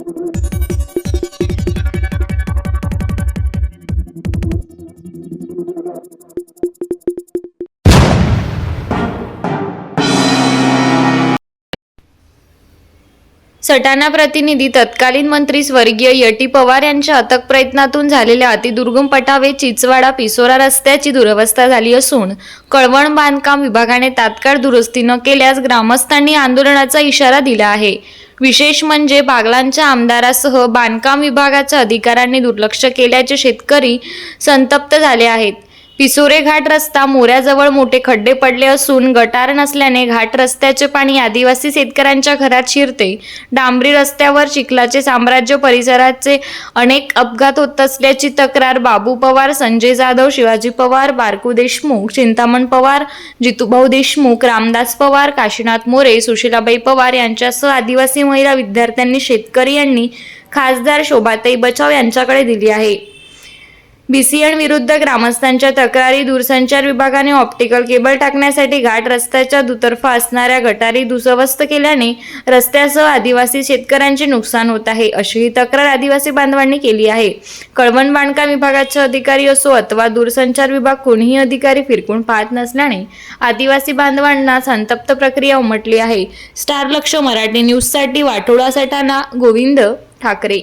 सटाणा प्रतिनिधी तत्कालीन मंत्री स्वर्गीय यटी पवार यांच्या अथक प्रयत्नातून झालेल्या अतिदुर्गम पटावे चिचवाडा पिसोरा रस्त्याची दुरवस्था झाली असून कळवण बांधकाम विभागाने तात्काळ दुरुस्ती न केल्यास ग्रामस्थांनी आंदोलनाचा इशारा दिला आहे। विशेष म्हणजे बागलांच्या आमदारासह बांधकाम विभागाच्या अधिकाऱ्यांनी दुर्लक्ष केल्याचे शेतकरी संतप्त झाले आहेत। पिसोरे घाट रस्ता मोऱ्याजवळ मोठे खड्डे पडले असून गटार नसल्याने घाट रस्त्याचे पाणी आदिवासी शेतकऱ्यांच्या घरात शिरते। डांबरी रस्त्यावर चिखलाचे साम्राज्य परिसराचे अनेक अपघात होत असल्याची तक्रार बाबू पवार, संजय जाधव, शिवाजी पवार, बारकू देशमुख, चिंतामण पवार, जितूभाऊ देशमुख, रामदास पवार, काशीनाथ मोरे, सुशीलाबाई पवार यांच्यासह आदिवासी महिला, विद्यार्थ्यांनी, शेतकरी यांनी खासदार शोभाताई बचाव यांच्याकडे दिली आहे। बीसीएन विरुद्ध ग्रामस्थांच्या तक्रारी दूरसंचार विभागाने ऑप्टिकल केबल टाकण्यासाठी घाट रस्त्याच्या दुतर्फा असणाऱ्या गटारी दुरवस्थ केल्याने रस्त्यासह आदिवासी शेतकऱ्यांचे नुकसान होत आहे, अशी ही तक्रार आदिवासी बांधवांनी केली आहे। कळवण बांधकाम विभागाचे अधिकारी असो अथवा दूरसंचार विभाग कोणीही अधिकारी फिरकून पाहत नसल्याने आदिवासी बांधवांना संतप्त प्रक्रिया उमटली आहे। स्टार लक्ष मराठी न्यूजसाठी वाटोळा सटाणा गोविंद ठाकरे।